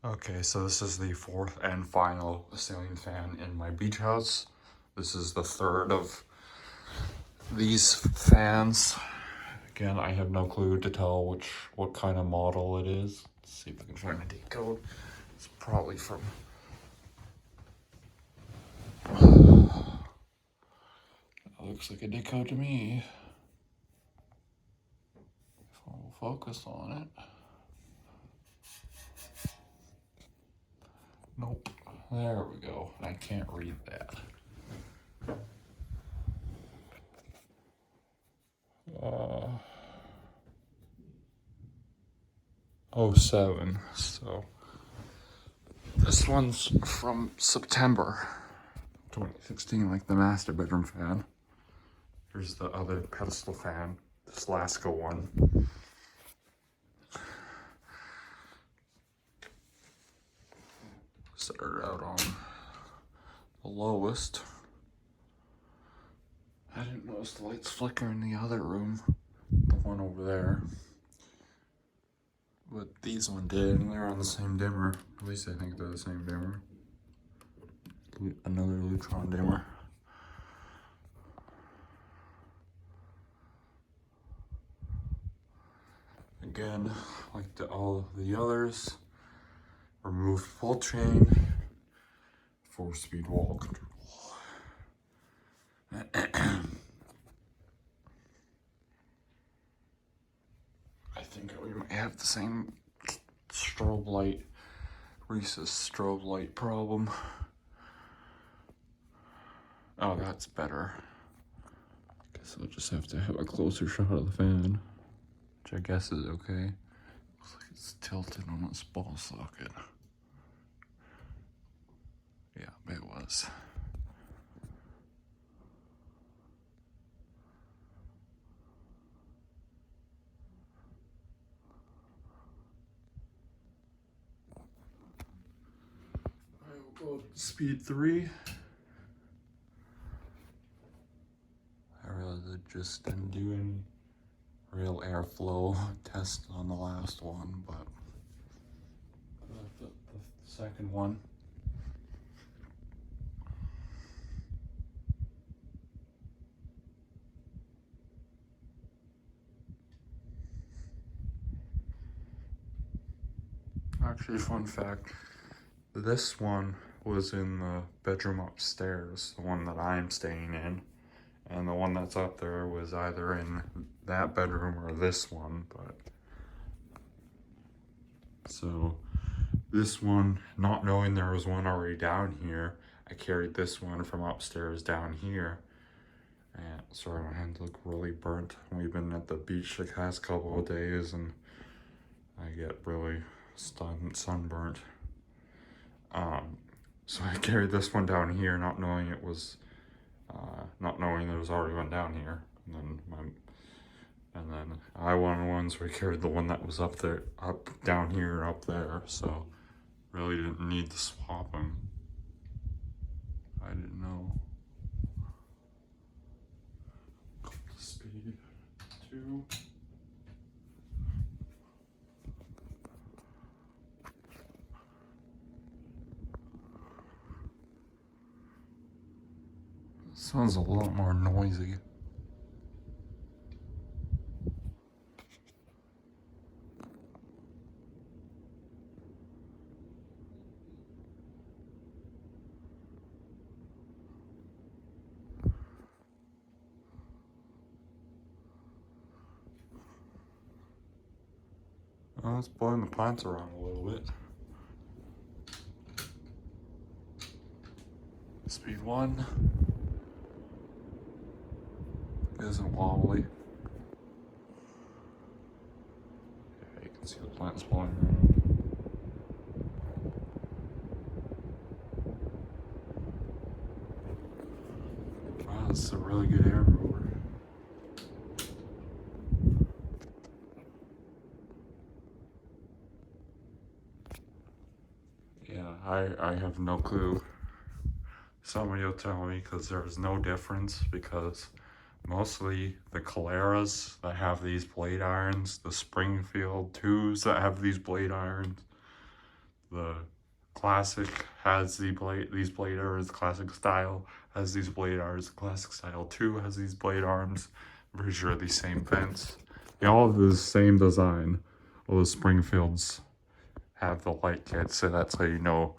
Okay, so this is the fourth and final ceiling fan in my beach house. This is the third of these fans. Again, I have no clue to tell what kind of model it is. Let's see if I can find a date code. It's probably from... That looks like a date code to me. If I'll focus on it. Nope. There we go. I can't read that. 07. So this one's from September 2016, like the master bedroom fan. Here's the other pedestal fan, this Laska one. Set her out on the lowest. I didn't notice the lights flicker in the other room, the one over there. But these one did, and they're on the same dimmer. At least I think they're the same dimmer. Another Lutron dimmer. Again, like all the others, removed full chain, 4-speed wall control. I think we might have the same strobe light, Reese's strobe light problem. Oh, that's better. Guess I'll just have to have a closer shot of the fan, which I guess is okay. Looks like it's tilted on its ball socket. Yeah, it was. I will go speed 3. I realized I just didn't do any real airflow test on the last one, but the second one. Actually, fun fact, this one was in the bedroom upstairs, the one that I'm staying in, and the one that's up there was either in that bedroom or this one, but so this one, not knowing there was one already down here, I carried this one from upstairs down here. And sorry, my hands look really burnt. We've been at the beach the past couple of days and I get really sunburnt. So I carried this one down here, not knowing it was, not knowing there was already one down here. And then I wanted one, so I carried the one that was up there, down here, up there. So really didn't need to swap them. I didn't know. Speed 2. Sounds a lot more noisy. Oh, it's blowing the plants around a little bit. Speed 1. Isn't wobbly. Yeah, you can see the plants blowing around. Wow, this is a really good air mover. Yeah, I have no clue. Somebody will tell me because there's no difference, because mostly the Caleras that have these blade irons, the Springfield 2s that have these blade irons, The classic has these blade arms, classic style has these blade arms, classic style 2 has these blade arms. I'm pretty sure these same vents. They all have the same design. All the Springfields have the light kits, so that's how you know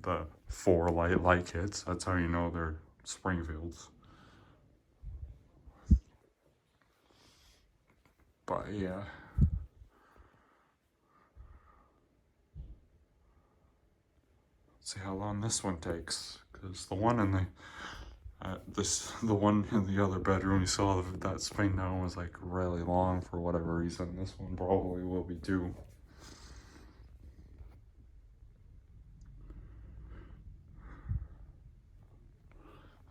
the 4 light kits. That's how you know they're Springfields. But yeah. Let's see how long this one takes, because the one in the one in the other bedroom, you saw that spin down was like really long for whatever reason. This one probably will be too.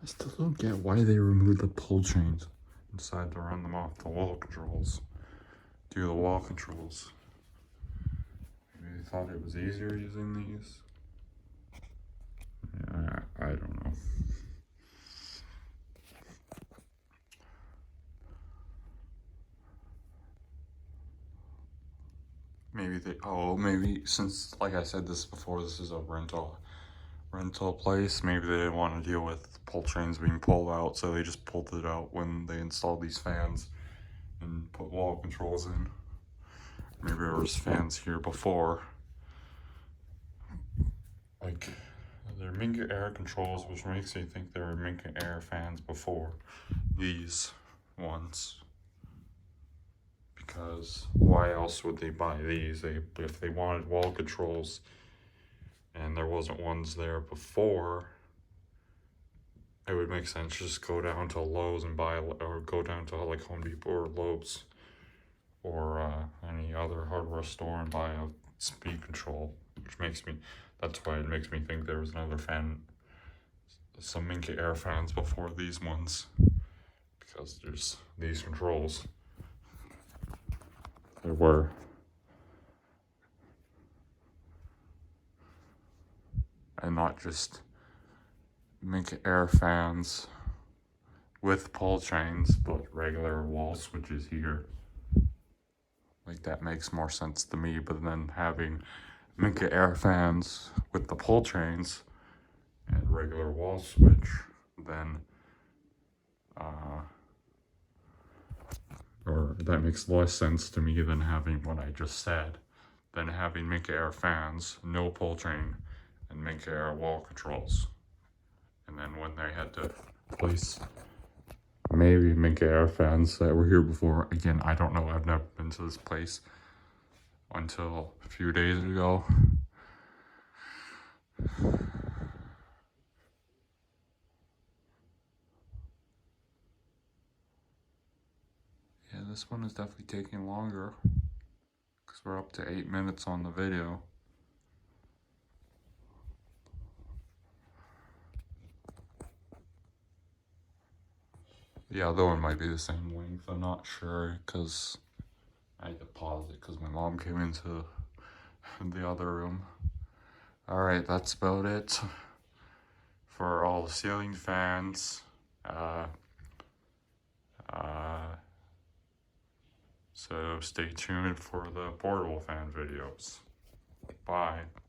I still don't get why they removed the pull chains inside to run them off the wall controls. Do the wall controls. Maybe they thought it was easier using these. Yeah, I don't know. Maybe since, like I said this before, this is a rental place, maybe they didn't want to deal with pull chains being pulled out, so they just pulled it out when they installed these fans and put wall controls in. Maybe there was fans here before. Like, they're Minka Air controls, which makes me think there were Minka Air fans before these ones. Because why else would they buy these? If they wanted wall controls and there wasn't ones there before, it would make sense just go down to Lowe's and buy, or go down to like Home Depot or Lowe's or any other hardware store and buy a speed control, that's why it makes me think there was another fan, some Minka Air fans before these ones, because there's these controls. There were. And not just Minka Air fans with pull chains, but regular wall switches here. Like, that makes more sense to me, but then having Minka Air fans with the pull chains and regular wall switch, then or that makes less sense to me than having what I just said, than having Minka Air fans, no pull chain, and Minka Air wall controls. And then when they had to place maybe Minka Air fans that were here before, again, I don't know, I've never been to this place until a few days ago. Yeah, this one is definitely taking longer, because we're up to 8 minutes on the video. The other one might be the same length, I'm not sure, because I had to pause it because my mom came into the other room. Alright, that's about it for all the ceiling fans. So stay tuned for the portable fan videos. Bye.